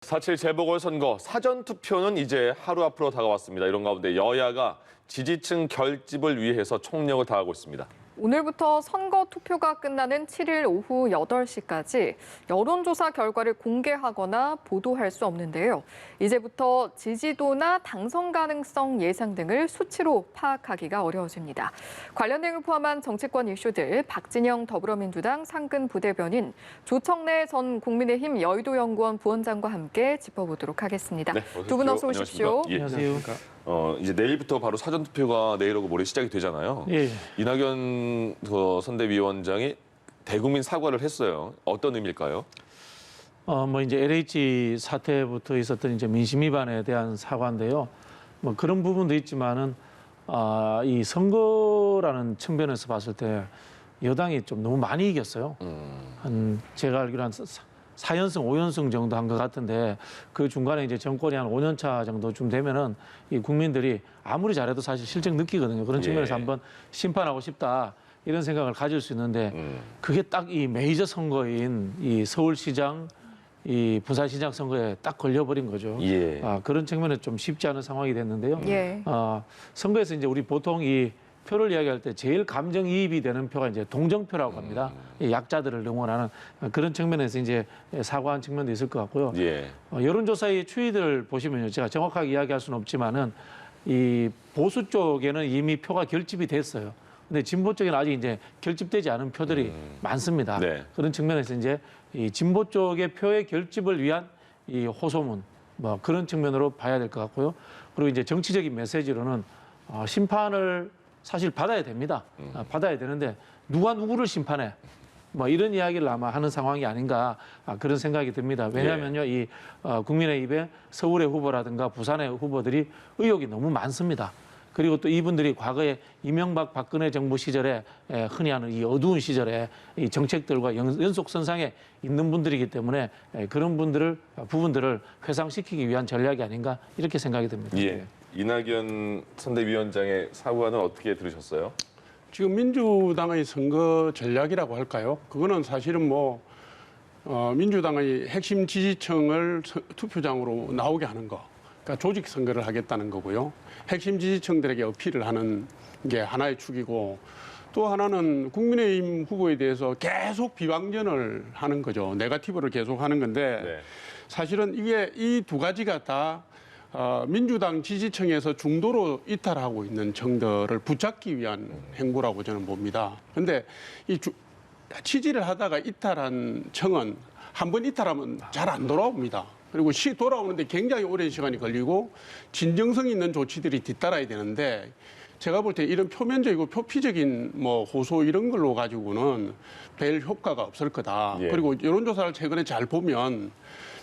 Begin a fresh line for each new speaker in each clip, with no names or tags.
4.7 재보궐선거 사전투표는 이제 하루 앞으로 다가왔습니다. 이런 가운데 여야가 지지층 결집을 위해서 총력을 다하고 있습니다.
오늘부터 선거 투표가 끝나는 7일 오후 8시까지 여론조사 결과를 공개하거나 보도할 수 없는데요. 이제부터 지지도나 당선 가능성 예상 등을 수치로 파악하기가 어려워집니다. 관련 내용을 포함한 정치권 이슈들 박진영 더불어민주당 상근 부대변인, 조청래 전 국민의힘 여의도연구원 부원장과 함께 짚어보도록 하겠습니다.
네,
두 분 어서 오십시오.
예.
안녕하세요.
이제 내일부터 바로 사전투표가 내일하고 모레 시작이 되잖아요.
예.
이낙연 선대위원장이 대국민 사과를 했어요. 어떤 의미일까요?
이제 LH 사태부터 있었던 이제 민심 위반에 대한 사과인데요. 그런 부분도 있지만은 이 선거라는 측면에서 봤을 때 여당이 좀 너무 많이 이겼어요. 제가 알기로 한 4연승, 5연승 정도 한 것 같은데 그 중간에 이제 정권이 한 5년 차 정도쯤 되면은 이 국민들이 아무리 잘해도 사실 실적 느끼거든요. 그런 측면에서 한번 심판하고 싶다 이런 생각을 가질 수 있는데 그게 딱 이 메이저 선거인 이 서울시장, 이 부산시장 선거에 딱 걸려버린 거죠.
예.
그런 측면에 좀 쉽지 않은 상황이 됐는데요.
예.
선거에서 이제 우리 보통 이 표를 이야기할 때 제일 감정이입이 되는 표가 이제 동정표라고 합니다. 이 약자들을 응원하는 그런 측면에서 이제 사과한 측면도 있을 것 같고요.
예.
여론조사의 추이들 보시면요, 제가 정확하게 이야기할 수는 없지만은 이 보수 쪽에는 이미 표가 결집이 됐어요. 근데 진보 쪽에는 아직 이제 결집되지 않은 표들이 많습니다.
네.
그런 측면에서 이제 이 진보 쪽의 표의 결집을 위한 이 호소문, 그런 측면으로 봐야 될 것 같고요. 그리고 이제 정치적인 메시지로는 심판을 사실 받아야 됩니다. 받아야 되는데 누가 누구를 심판해? 이런 이야기를 아마 하는 상황이 아닌가 그런 생각이 듭니다. 왜냐하면요, 이 국민의힘의 서울의 후보라든가 부산의 후보들이 의혹이 너무 많습니다. 그리고 또 이분들이 과거에 이명박 박근혜 정부 시절에 흔히 하는 이 어두운 시절에 이 정책들과 연속선상에 있는 분들이기 때문에 그런 부분들을 회상시키기 위한 전략이 아닌가 이렇게 생각이 듭니다.
예. 이낙연 선대위원장의 사과는 어떻게 들으셨어요?
지금 민주당의 선거 전략이라고 할까요? 그거는 사실은 민주당의 핵심 지지층을 투표장으로 나오게 하는 거. 그러니까 조직 선거를 하겠다는 거고요. 핵심 지지층들에게 어필을 하는 게 하나의 축이고, 또 하나는 국민의힘 후보에 대해서 계속 비방전을 하는 거죠. 네거티브를 계속 하는 건데,
네.
사실은 이게 이 두 가지가 다 민주당 지지층에서 중도로 이탈하고 있는 층들을 붙잡기 위한 행보라고 저는 봅니다. 그런데 지지를 하다가 이탈한 층은 한 번 이탈하면 잘 안 돌아옵니다. 그리고 돌아오는데 굉장히 오랜 시간이 걸리고 진정성 있는 조치들이 뒤따라야 되는데, 제가 볼 때 이런 표면적이고 표피적인 호소 이런 걸로 가지고는 별 효과가 없을 거다.
예.
그리고 여론조사를 최근에 잘 보면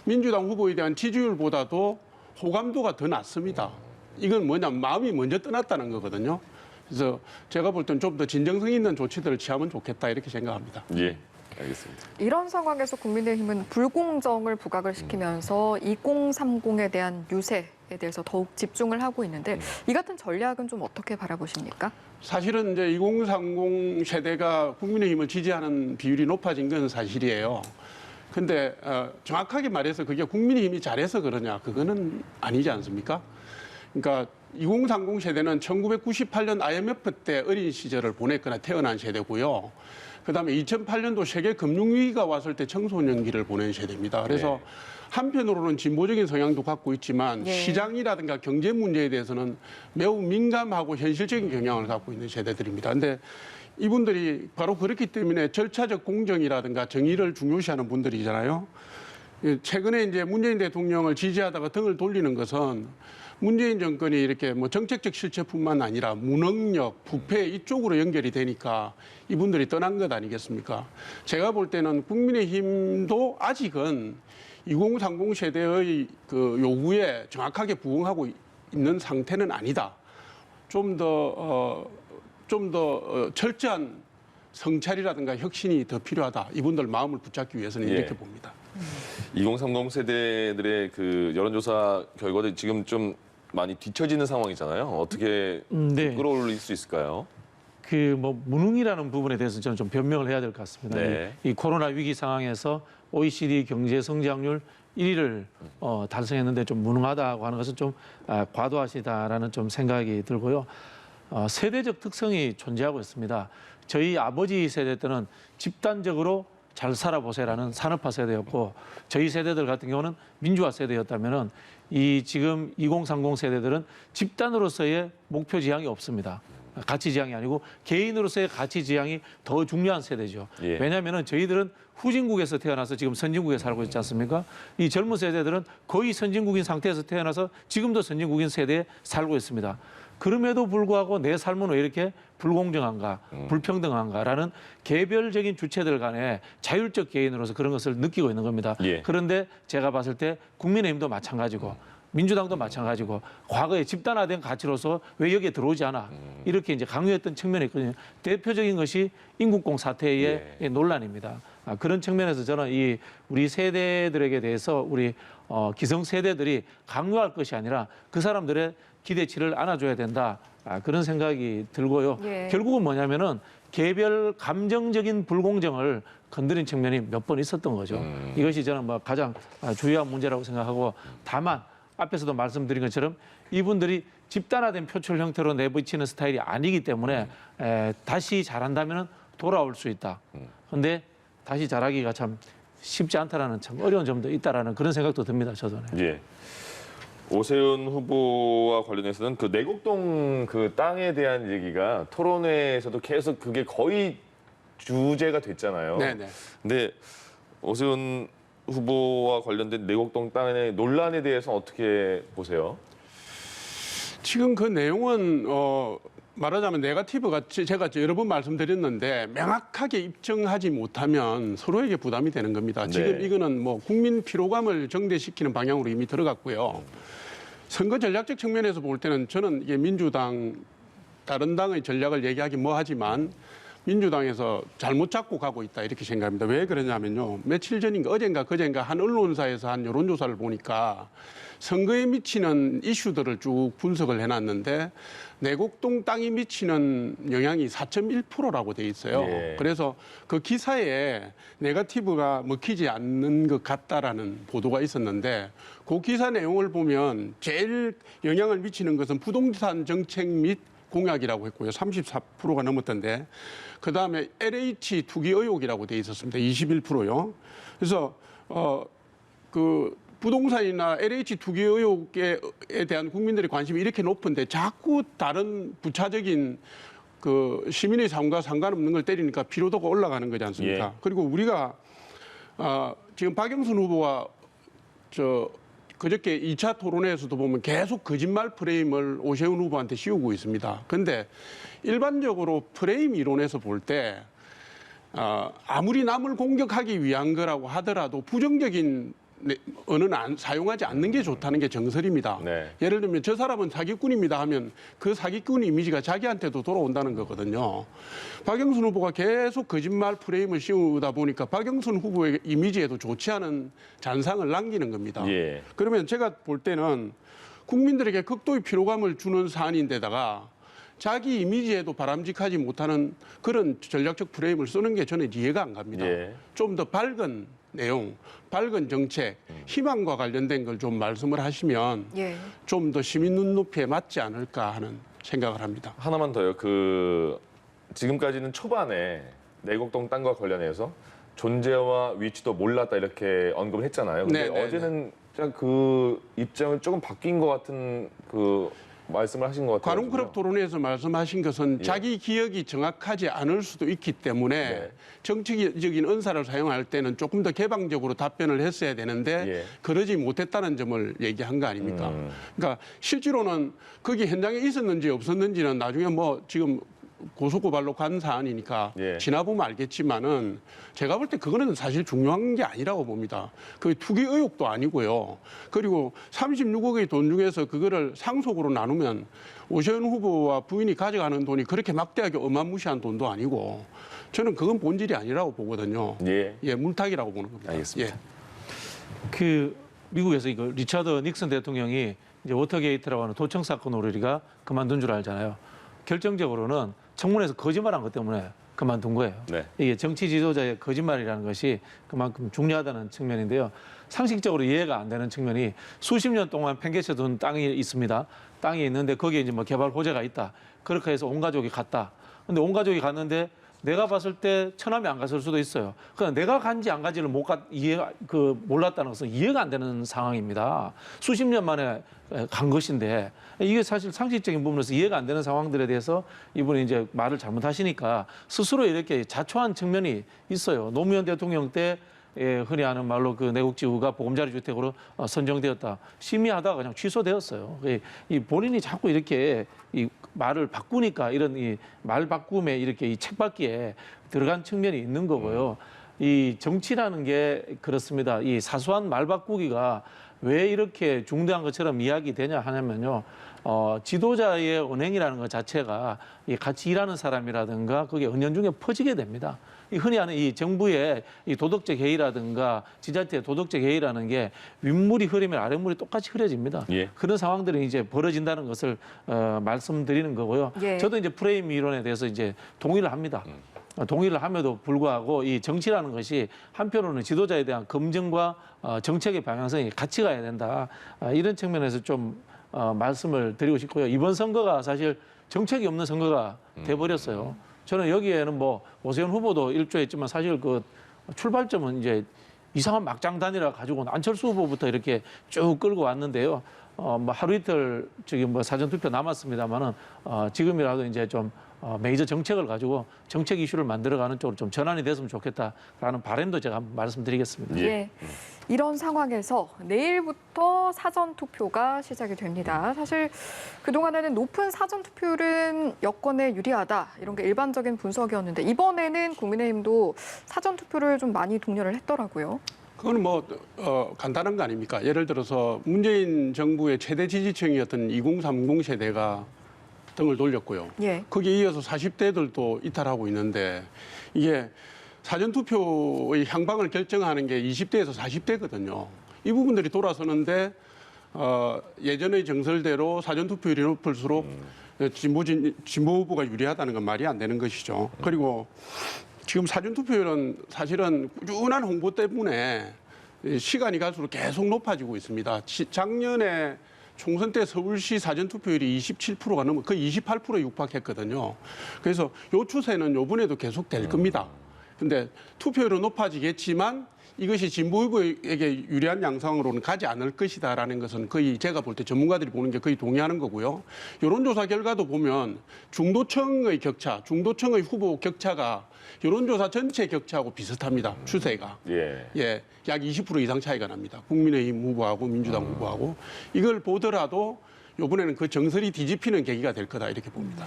민주당 후보에 대한 지지율보다도 호감도가 더 낮습니다. 이건 뭐냐면 마음이 먼저 떠났다는 거거든요. 그래서 제가 볼 땐 좀 더 진정성 있는 조치들을 취하면 좋겠다 이렇게 생각합니다.
예. 알겠습니다.
이런 상황에서 국민의힘은 불공정을 부각을 시키면서 2030에 대한 유세에 대해서 더욱 집중을 하고 있는데 이 같은 전략은 좀 어떻게 바라보십니까?
사실은 이제 2030 세대가 국민의힘을 지지하는 비율이 높아진 건 사실이에요. 근데 정확하게 말해서 그게 국민의힘이 잘해서 그러냐, 그거는 아니지 않습니까? 그러니까 2030 세대는 1998년 IMF 때 어린 시절을 보냈거나 태어난 세대고요. 그다음에 2008년도 세계 금융위기가 왔을 때 청소년기를 보낸 세대입니다. 그래서 한편으로는 진보적인 성향도 갖고 있지만 시장이라든가 경제 문제에 대해서는 매우 민감하고 현실적인 경향을 갖고 있는 세대들입니다. 근데 이분들이 바로 그렇기 때문에 절차적 공정이라든가 정의를 중요시하는 분들이잖아요. 최근에 이제 문재인 대통령을 지지하다가 등을 돌리는 것은 문재인 정권이 이렇게 정책적 실체뿐만 아니라 무능력, 부패 이쪽으로 연결이 되니까 이분들이 떠난 것 아니겠습니까? 제가 볼 때는 국민의힘도 아직은 2030 세대의 그 요구에 정확하게 부응하고 있는 상태는 아니다. 좀 더 철저한 성찰이라든가 혁신이 더 필요하다. 이분들 마음을 붙잡기 위해서는 이렇게 봅니다.
2030 세대들의 그 여론조사 결과들 지금 좀 많이 뒤처지는 상황이잖아요. 어떻게 끌어올릴 수 있을까요?
무능이라는 부분에 대해서 저는 좀 변명을 해야 될 것 같습니다.
네.
이 코로나 위기 상황에서 OECD 경제 성장률 1위를 달성했는데 좀 무능하다고 하는 것은 좀 과도하시다라는 좀 생각이 들고요. 세대적 특성이 존재하고 있습니다. 저희 아버지 세대 때는 집단적으로 잘 살아보세요라는 산업화 세대였고 저희 세대들 같은 경우는 민주화 세대였다면은 이 지금 2030 세대들은 집단으로서의 목표 지향이 없습니다. 가치 지향이 아니고 개인으로서의 가치 지향이 더 중요한 세대죠.
예.
왜냐하면은 저희들은 후진국에서 태어나서 지금 선진국에 살고 있지 않습니까? 이 젊은 세대들은 거의 선진국인 상태에서 태어나서 지금도 선진국인 세대에 살고 있습니다. 그럼에도 불구하고 내 삶은 왜 이렇게 불공정한가, 불평등한가라는 개별적인 주체들 간의 자율적 개인으로서 그런 것을 느끼고 있는 겁니다.
예.
그런데 제가 봤을 때 국민의힘도 마찬가지고 민주당도 마찬가지고 과거에 집단화된 가치로서 왜 여기에 들어오지 않아 이렇게 이제 강요했던 측면이 있거든요. 대표적인 것이 인국공 사태의 논란입니다. 그런 측면에서 저는 이 우리 세대들에게 대해서 우리 기성 세대들이 강요할 것이 아니라 그 사람들의 기대치를 안아줘야 된다. 그런 생각이 들고요.
예.
결국은 뭐냐면은 개별 감정적인 불공정을 건드린 측면이 몇 번 있었던 거죠. 이것이 저는 뭐 가장 주요한 문제라고 생각하고 다만 앞에서도 말씀드린 것처럼 이분들이 집단화된 표출 형태로 내비치는 스타일이 아니기 때문에 다시 잘한다면 돌아올 수 있다. 그런데 다시 잘하기가 참 쉽지 않다라는 참 어려운 점도 있다라는 그런 생각도 듭니다. 저도.
예. 오세훈 후보와 관련해서는 그 내곡동 그 땅에 대한 얘기가 토론회에서도 계속 그게 거의 주제가 됐잖아요.
네네.
근데 오세훈 후보와 관련된 내곡동 땅의 논란에 대해서 어떻게 보세요?
지금 그 내용은 말하자면 네거티브가 제가 여러 번 말씀드렸는데 명확하게 입증하지 못하면 서로에게 부담이 되는 겁니다. 지금
네.
이거는 뭐 국민 피로감을 정대시키는 방향으로 이미 들어갔고요. 선거 전략적 측면에서 볼 때는 저는 이게 민주당 다른 당의 전략을 얘기하기 뭐하지만 민주당에서 잘못 잡고 가고 있다 이렇게 생각합니다. 왜 그러냐면요. 며칠 전인가 어젠가 그젠가 한 언론사에서 한 여론조사를 보니까 선거에 미치는 이슈들을 쭉 분석을 해놨는데 내곡동 땅이 미치는 영향이 4.1%라고 돼 있어요.
예.
그래서 그 기사에 네거티브가 먹히지 않는 것 같다라는 보도가 있었는데 그 기사 내용을 보면 제일 영향을 미치는 것은 부동산 정책 및 공약이라고 했고요. 34%가 넘었던데 그다음에 LH 투기 의혹이라고 돼 있었습니다. 21%요. 그래서 그 부동산이나 LH 투기 의혹에 대한 국민들의 관심이 이렇게 높은데 자꾸 다른 부차적인 그 시민의 삶과 상관없는 걸 때리니까 피로도가 올라가는 거지 않습니까?
예.
그리고 우리가 지금 박영순 후보와 그저께 2차 토론회에서도 보면 계속 거짓말 프레임을 오세훈 후보한테 씌우고 있습니다. 그런데 일반적으로 프레임 이론에서 볼 때 아무리 남을 공격하기 위한 거라고 하더라도 부정적인 언어는 사용하지 않는 게 좋다는 게 정설입니다.
네.
예를 들면 저 사람은 사기꾼입니다 하면 그 사기꾼 이미지가 자기한테도 돌아온다는 거거든요. 박영순 후보가 계속 거짓말 프레임을 씌우다 보니까 박영순 후보의 이미지에도 좋지 않은 잔상을 남기는 겁니다.
예.
그러면 제가 볼 때는 국민들에게 극도의 피로감을 주는 사안인데다가 자기 이미지에도 바람직하지 못하는 그런 전략적 프레임을 쓰는 게 저는 이해가 안 갑니다.
예.
좀 더 밝은 내용, 밝은 정책, 희망과 관련된 걸 좀 말씀을 하시면
예.
좀 더 시민 눈높이에 맞지 않을까 하는 생각을 합니다.
하나만 더요. 그 지금까지는 초반에 내곡동 땅과 관련해서 존재와 위치도 몰랐다 이렇게 언급을 했잖아요. 근데
네, 네,
어제는 그 입장을 조금 바뀐 것 같은 그 말씀을 하신 것 같아요.
관훈클럽 토론회에서 말씀하신 것은
예.
자기 기억이 정확하지 않을 수도 있기 때문에
네.
정치적인 언사를 사용할 때는 조금 더 개방적으로 답변을 했어야 되는데
예.
그러지 못했다는 점을 얘기한 거 아닙니까? 그러니까 실제로는 거기 현장에 있었는지 없었는지는 나중에 뭐 지금 고소고발로 간 사안이니까
예.
지나보면 알겠지만은 제가 볼 때 그거는 사실 중요한 게 아니라고 봅니다. 그 투기 의혹도 아니고요. 그리고 36억의 돈 중에서 그거를 상속으로 나누면 오세훈 후보와 부인이 가져가는 돈이 그렇게 막대하게 어마무시한 돈도 아니고 저는 그건 본질이 아니라고 보거든요.
예.
예, 물타기라고 보는 겁니다.
알겠습니다.
예.
그 미국에서 이거 리차드 닉슨 대통령이 이제 워터게이트라고 하는 도청 사건 우리가 그만둔 줄 알잖아요. 결정적으로는 청문회에서 거짓말한 것 때문에 그만둔 거예요.
네.
이게 정치 지도자의 거짓말이라는 것이 그만큼 중요하다는 측면인데요. 상식적으로 이해가 안 되는 측면이 수십 년 동안 팽개쳐둔 땅이 있습니다. 땅이 있는데 거기에 이제 뭐 개발 호재가 있다. 그렇게 해서 온 가족이 갔다. 근데 온 가족이 갔는데 내가 봤을 때 처남이 안 갔을 수도 있어요. 그러나 내가 간지 안 간지를 몰랐다는 것은 이해가 안 되는 상황입니다. 수십 년 만에 간 것인데 이게 사실 상식적인 부분에서 이해가 안 되는 상황들에 대해서 이분이 이제 말을 잘못하시니까 스스로 이렇게 자초한 측면이 있어요. 노무현 대통령 때 흔히 하는 말로 그 내국지구가 보금자리 주택으로 선정되었다. 심의하다가 그냥 취소되었어요. 이 본인이 자꾸 이렇게 이 말을 바꾸니까 이런 이 말 바꿈에 이렇게 이 책받기에 들어간 측면이 있는 거고요. 이 정치라는 게 그렇습니다. 이 사소한 말 바꾸기가 왜 이렇게 중대한 것처럼 이야기되냐 하냐면요. 지도자의 언행이라는 것 자체가 이 같이 일하는 사람이라든가 그게 은연중에 퍼지게 됩니다. 흔히 하는 이 정부의 이 도덕적 해이라든가 지자체의 도덕적 해이라는 게 윗물이 흐르면 아랫물이 똑같이 흐려집니다.
예.
그런 상황들이 이제 벌어진다는 것을 말씀드리는 거고요.
예.
저도 이제 프레임 이론에 대해서 이제 동의를 합니다. 동의를 함에도 불구하고 이 정치라는 것이 한편으로는 지도자에 대한 검증과 정책의 방향성이 같이 가야 된다. 이런 측면에서 좀 말씀을 드리고 싶고요. 이번 선거가 사실 정책이 없는 선거가 돼버렸어요. 저는 여기에는 뭐 오세훈 후보도 일조했지만 사실 그 출발점은 이제 이상한 막장 단일화 가지고는 안철수 후보부터 이렇게 쭉 끌고 왔는데요. 뭐 하루 이틀 저기 뭐 사전 투표 남았습니다만은 지금이라도 이제 좀 메이저 정책을 가지고 정책 이슈를 만들어가는 쪽으로 좀 전환이 됐으면 좋겠다라는 바람도 제가 한번 말씀드리겠습니다.
예. 이런 상황에서 내일부터 사전 투표가 시작이 됩니다. 사실 그동안에는 높은 사전 투표율은 여권에 유리하다 이런 게 일반적인 분석이었는데 이번에는 국민의힘도 사전 투표를 좀 많이 독려를 했더라고요.
그건 뭐 간단한 거 아닙니까? 예를 들어서 문재인 정부의 최대 지지층이었던 2030 세대가 등을 돌렸고요.
예.
거기에 이어서 40대들도 이탈하고 있는데 이게 사전투표의 향방을 결정하는 게 20대에서 40대거든요. 이 부분들이 돌아서는데 예전의 정설대로 사전투표율이 높을수록 진보 후보가 유리하다는 건 말이 안 되는 것이죠. 그리고 지금 사전투표율은 사실은 꾸준한 홍보 때문에 시간이 갈수록 계속 높아지고 있습니다. 작년에 총선 때 서울시 사전투표율이 27%가 넘어 거의 28%에 육박했거든요. 그래서 이 추세는 이번에도 계속 될 겁니다. 근데 투표율은 높아지겠지만 이것이 진보 후보에게 유리한 양상으로는 가지 않을 것이다라는 것은 거의 제가 볼 때 전문가들이 보는 게 거의 동의하는 거고요. 여론조사 결과도 보면 중도층의 격차, 중도층의 후보 격차가 여론조사 전체 격차하고 비슷합니다. 추세가.
예.
약 20% 이상 차이가 납니다. 국민의힘 후보하고 민주당 후보하고. 이걸 보더라도 이번에는 그 정설이 뒤집히는 계기가 될 거다 이렇게 봅니다.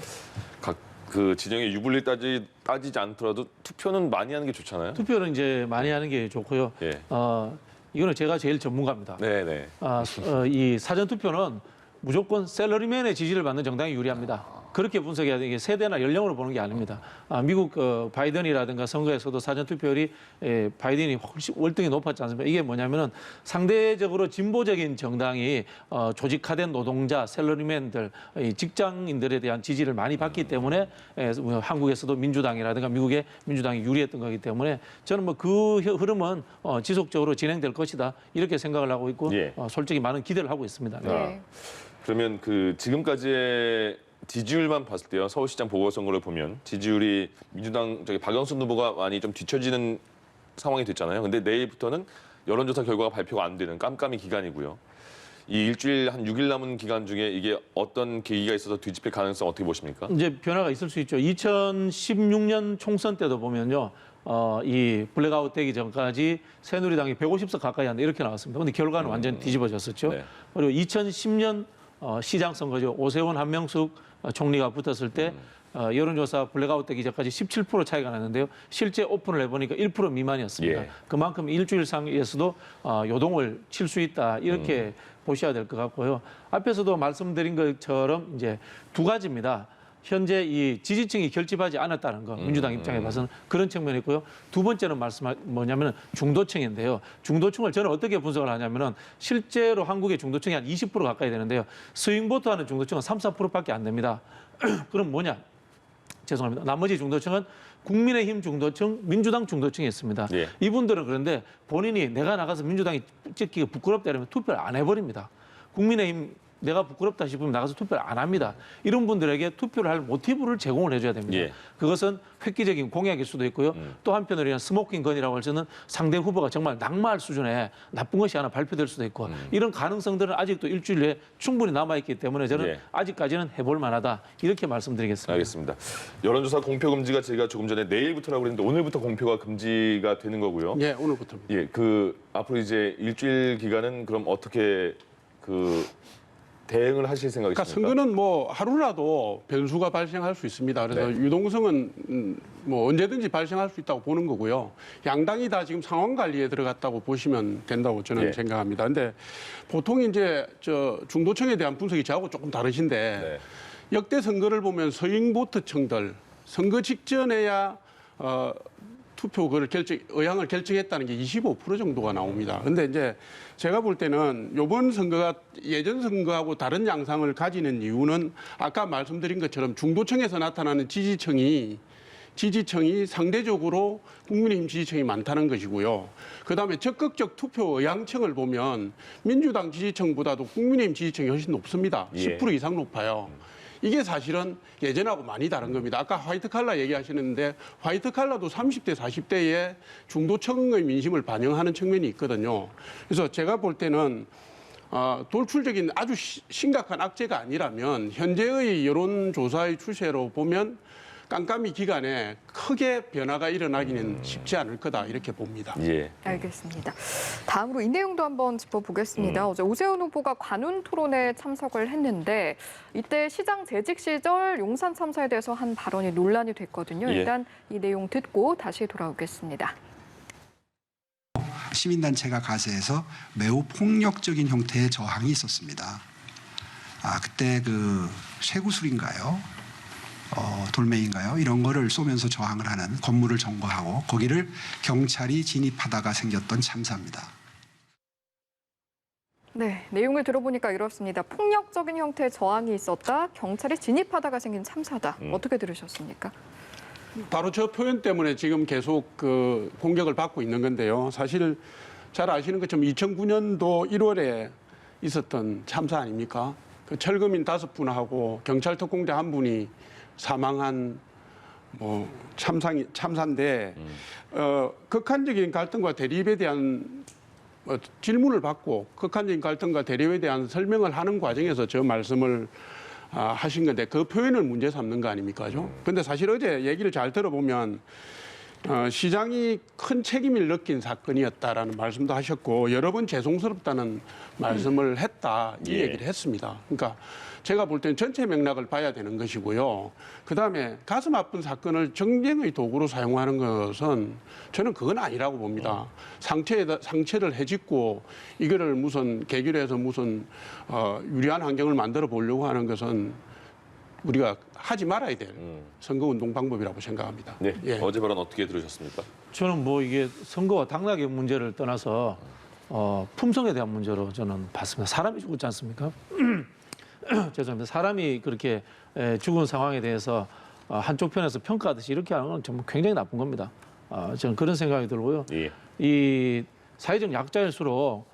각 그 진영의 유불리 따지지 않더라도 투표는 많이 하는 게 좋잖아요.
투표는 이제 많이 하는 게 좋고요.
예.
이거는 제가 제일 전문가입니다.
네네.
이 사전 투표는 무조건 셀러리맨의 지지를 받는 정당이 유리합니다. 그렇게 분석해야 되게 세대나 연령으로 보는 게 아닙니다. 미국 바이든이라든가 선거에서도 사전 투표율이 바이든이 훨씬 월등히 높았지 않습니까? 이게 뭐냐면은 상대적으로 진보적인 정당이 조직화된 노동자, 셀러리맨들, 직장인들에 대한 지지를 많이 받기 때문에 한국에서도 민주당이라든가 미국의 민주당이 유리했던 거기 때문에 저는 뭐 그 흐름은 지속적으로 진행될 것이다 이렇게 생각을 하고 있고
예.
솔직히 많은 기대를 하고 있습니다.
네.
그러면 그 지금까지의 지지율만 봤을 때요. 서울시장 보궐선거를 보면 지지율이 민주당 박영선 후보가 많이 좀 뒤처지는 상황이 됐잖아요. 근데 내일부터는 여론조사 결과가 발표가 안 되는 깜깜이 기간이고요. 이 일주일 한 6일 남은 기간 중에 이게 어떤 계기가 있어서 뒤집힐 가능성 어떻게 보십니까?
이제 변화가 있을 수 있죠. 2016년 총선 때도 보면요. 이 블랙아웃 되기 전까지 새누리당이 150석 가까이 한다 이렇게 나왔습니다. 근데 결과는 완전히 뒤집어졌었죠.
네.
그리고 2010년 시장 선거죠. 오세훈 한명숙 총리가 붙었을 때 여론조사 블랙아웃 되기 전까지 17% 차이가 났는데요. 실제 오픈을 해보니까 1% 미만이었습니다.
예.
그만큼 일주일 상에서도 요동을 칠 수 있다 이렇게 보셔야 될 것 같고요. 앞에서도 말씀드린 것처럼 이제 두 가지입니다. 현재 이 지지층이 결집하지 않았다는 거 민주당 입장에 봐서는 그런 측면이 있고요. 두 번째는 뭐냐면은 중도층인데요. 중도층을 저는 어떻게 분석을 하냐면은 실제로 한국의 중도층이 한 20% 가까이 되는데요. 스윙보트 하는 중도층은 3, 4%밖에 안 됩니다. 그럼 뭐냐? 죄송합니다. 나머지 중도층은 국민의힘 중도층, 민주당 중도층이 있습니다.
예.
이분들은 그런데 본인이 내가 나가서 민주당이 찍기가 부끄럽다 이러면 투표를 안 해버립니다. 국민의힘 내가 부끄럽다 싶으면 나가서 투표를 안 합니다. 이런 분들에게 투표를 할 모티브를 제공을 해줘야 됩니다.
예.
그것은 획기적인 공약일 수도 있고요. 또 한편으로 이런 스모킹 건이라고 할 때는 상대 후보가 정말 낙마할 수준의 나쁜 것이 하나 발표될 수도 있고 이런 가능성들은 아직도 일주일 내에 충분히 남아있기 때문에 저는
예.
아직까지는 해볼 만하다 이렇게 말씀드리겠습니다.
알겠습니다. 여론조사 공표 금지가 제가 조금 전에 내일부터라고 그랬는데 오늘부터 공표가 금지가 되는 거고요.
예, 오늘부터입니다.
예, 앞으로 이제 일주일 기간은 그럼 어떻게 대응을 하실
그러니까
생각이십니까?
선거는 뭐 하루라도 변수가 발생할 수 있습니다. 그래서
네.
유동성은 뭐 언제든지 발생할 수 있다고 보는 거고요. 양당이 다 지금 상황 관리에 들어갔다고 보시면 된다고 저는
예.
생각합니다. 근데 보통 이제 중도층에 대한 분석이 저하고 조금 다르신데
네.
역대 선거를 보면 서잉보트층들 선거 직전에야 투표 의향을 결정했다는 게 25% 정도가 나옵니다. 근데 이제 제가 볼 때는 이번 선거가 예전 선거하고 다른 양상을 가지는 이유는 아까 말씀드린 것처럼 중도층에서 나타나는 지지층이 상대적으로 국민의힘 지지층이 많다는 것이고요. 그다음에 적극적 투표 의향층을 보면 민주당 지지층보다도 국민의힘 지지층이 훨씬 높습니다.
예.
10% 이상 높아요. 이게 사실은 예전하고 많이 다른 겁니다. 아까 화이트 칼라 얘기하시는데 화이트 칼라도 30대, 40대의 중도층의 민심을 반영하는 측면이 있거든요. 그래서 제가 볼 때는 돌출적인 아주 심각한 악재가 아니라면 현재의 여론조사의 추세로 보면 깜깜이 기간에 크게 변화가 일어나기는 쉽지 않을 거다 이렇게 봅니다.
예.
알겠습니다. 다음으로 이 내용도 한번 짚어보겠습니다. 어제 오세훈 후보가 관훈 토론에 참석을 했는데 이때 시장 재직 시절 용산 참사에 대해서 한 발언이 논란이 됐거든요.
예.
일단 이 내용 듣고 다시 돌아오겠습니다.
시민단체가 가세해서 매우 폭력적인 형태의 저항이 있었습니다. 그때 쇠구슬인가요? 돌멩이인가요? 이런 거를 쏘면서 저항을 하는 건물을 점거하고 거기를 경찰이 진입하다가 생겼던 참사입니다.
네, 내용을 들어보니까 이렇습니다. 폭력적인 형태의 저항이 있었다. 경찰이 진입하다가 생긴 참사다. 어떻게 들으셨습니까?
바로 저 표현 때문에 지금 계속 공격을 받고 있는 건데요. 사실 잘 아시는 것처럼 2009년도 1월에 있었던 참사 아닙니까? 철거민 5분하고 경찰 특공대 1분이 사망한 참사인데 극한적인 갈등과 대립에 대한 질문을 받고 극한적인 갈등과 대립에 대한 설명을 하는 과정에서 저 말씀을 하신 건데 그 표현을 문제 삼는 거 아닙니까? 근데 사실 어제 얘기를 잘 들어보면 시장이 큰 책임을 느낀 사건이었다라는 말씀도 하셨고 여러 번 죄송스럽다는 말씀을 했다 이
예.
얘기를 했습니다. 그러니까 제가 볼 때는 전체 맥락을 봐야 되는 것이고요. 그다음에 가슴 아픈 사건을 정쟁의 도구로 사용하는 것은 저는 그건 아니라고 봅니다. 상처를 헤집고 이거를 무슨 계기로 해서 무슨 유리한 환경을 만들어 보려고 하는 것은 우리가 하지 말아야 될 선거운동 방법이라고 생각합니다.
네.
예.
어제 발언 어떻게 들으셨습니까?
저는 이게 선거와 당락의 문제를 떠나서 품성에 대한 문제로 저는 봤습니다. 사람이 죽었지 않습니까? 죄송합니다. 사람이 그렇게 죽은 상황에 대해서 한쪽 편에서 평가하듯이 이렇게 하는 건 정말 굉장히 나쁜 겁니다. 저는 그런 생각이 들고요.
예.
이 사회적 약자일수록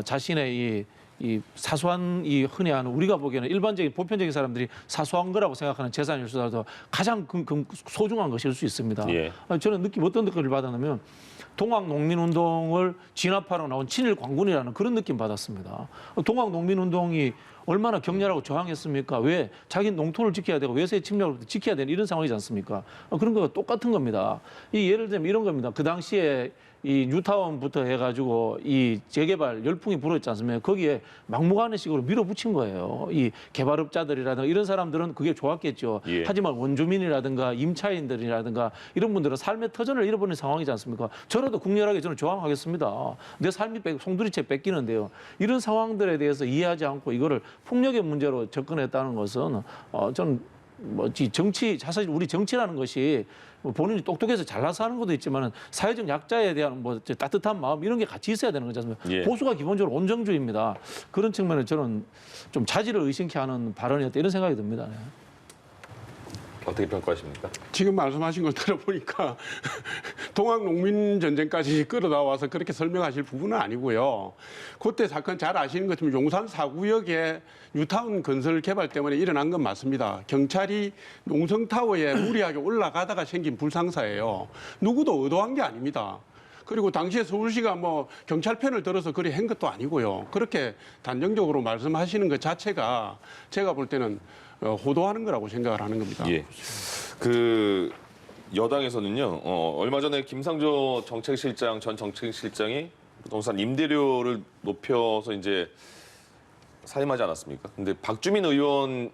자신의 이 사소한 이 흔히 하는 우리가 보기에는 일반적인 보편적인 사람들이 사소한 거라고 생각하는 재산일수라도 가장 소중한 것일 수 있습니다.
예.
저는 어떤 느낌을 받았냐면 동학농민운동을 진압하러 나온 친일 광군이라는 그런 느낌 받았습니다. 동학농민운동이 얼마나 격렬하고 저항했습니까? 왜 자기 농토를 지켜야 되고 외세의 침략을 지켜야 되는 이런 상황이지 않습니까? 그런 거가 똑같은 겁니다. 예를 들면 이런 겁니다. 그 당시에 이 뉴타운부터 해가지고 이 재개발 열풍이 불었지 않습니까? 거기에 막무가내식으로 밀어붙인 거예요. 이 개발업자들이라든가 이런 사람들은 그게 좋았겠죠.
예.
하지만 원주민이라든가 임차인들이라든가 이런 분들은 삶의 터전을 잃어버린 상황이지 않습니까? 저라도 국렬하게 저는 저항하겠습니다. 내 삶이 송두리째 뺏기는데요. 이런 상황들에 대해서 이해하지 않고 이거를 폭력의 문제로 접근했다는 것은 저는 정치, 사실 우리 정치라는 것이 본인이 똑똑해서 잘나서 하는 것도 있지만 사회적 약자에 대한 따뜻한 마음 이런 게 같이 있어야 되는 거지 않습니까?
예.
보수가 기본적으로 온정주의입니다. 그런 측면에 저는 좀 자질을 의심케 하는 발언이었다 이런 생각이 듭니다. 네.
어떻게 평가하십니까?
지금 말씀하신 걸 들어보니까 동학 농민 전쟁까지 끌어다 와서 그렇게 설명하실 부분은 아니고요. 그때 사건 잘 아시는 것처럼 용산 4구역에 뉴타운 건설 개발 때문에 일어난 건 맞습니다. 경찰이 농성타워에 무리하게 올라가다가 생긴 불상사예요. 누구도 의도한 게 아닙니다. 그리고 당시에 서울시가 뭐 경찰 편을 들어서 그리 한 것도 아니고요. 그렇게 단정적으로 말씀하시는 것 자체가 제가 볼 때는 호도하는 거라고 생각을 하는 겁니다.
예. 그 여당에서는요. 얼마 전에 김상조 정책실장 전 정책실장이 부동산 임대료를 높여서 이제 사임하지 않았습니까? 근데 박주민 의원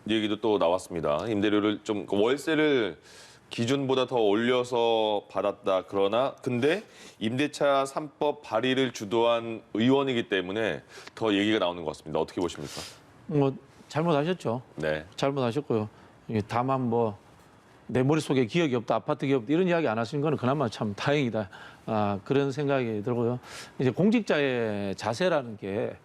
얘기도 또 나왔습니다. 임대료를 좀 월세를 기준보다 더 올려서 받았다. 그러나 근데 임대차 3법 발의를 주도한 의원이기 때문에 더 얘기가 나오는 것 같습니다. 어떻게 보십니까?
뭐 잘못하셨죠.
네.
잘못하셨고요. 이게 다만 뭐 내 머릿속에 기억이 없다, 아파트 기억 없다 이런 이야기 안 하시는 거는 그나마 참 다행이다. 그런 생각이 들고요. 이제 공직자의 자세라는 게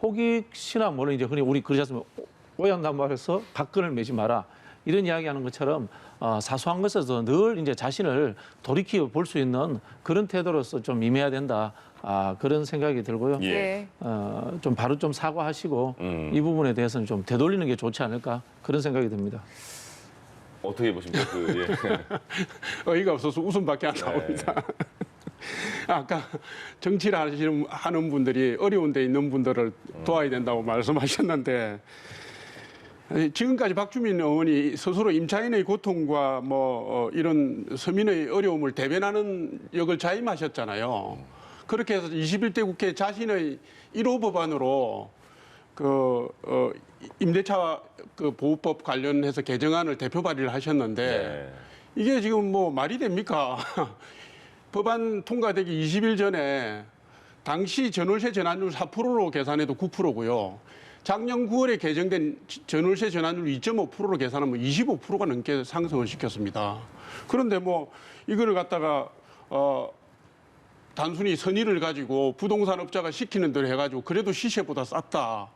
호객시나 뭐는 이제 흔히 우리 그러지 않습니까? 오양간발에서 각근을 매지 마라. 이런 이야기하는 것처럼 사소한 것에서 늘 이제 자신을 돌이켜 볼 수 있는 그런 태도로서 좀 임해야 된다. 그런 생각이 들고요.
예.
좀 바로 좀 사과하시고 이 부분에 대해서는 좀 되돌리는 게 좋지 않을까 그런 생각이 듭니다.
어떻게 보십니까?
어이가 없어서 웃음밖에 안 나옵니다. 아까 정치를 하는 분들이 어려운 데 있는 분들을 도와야 된다고 말씀하셨는데 지금까지 박주민 의원이 스스로 임차인의 고통과 이런 서민의 어려움을 대변하는 역을 자임하셨잖아요. 그렇게 해서 21대 국회 자신의 1호 법안으로 임대차 보호법 관련해서 개정안을 대표 발의를 하셨는데
네.
이게 지금 뭐 말이 됩니까? 법안 통과되기 20일 전에 당시 전월세 전환율 4%로 계산해도 9%고요. 작년 9월에 개정된 전월세 전환율 2.5%로 계산하면 25%가 넘게 상승을 시켰습니다. 그런데 뭐 이거를 갖다가 단순히 선의를 가지고 부동산 업자가 시키는 대로 해가지고 그래도 시세보다 쌌다.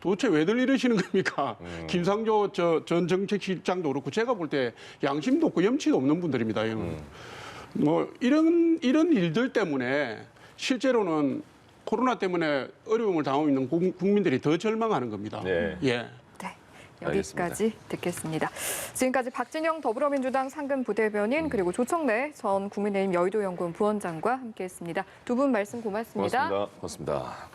도대체 왜들 이러시는 겁니까? 김상조 전 정책실장도 그렇고 제가 볼 때 양심도 없고 염치도 없는 분들입니다. 뭐 이런 일들 때문에 실제로는 코로나 때문에 어려움을 당하고 있는 국민들이 더 절망하는 겁니다.
네.
예.
네, 여기까지 듣겠습니다. 지금까지 박진영 더불어민주당 상근 부대변인 그리고 조청래 전 국민의힘 여의도연구원 부원장과 함께했습니다. 두 분 말씀 고맙습니다.
고맙습니다. 고맙습니다.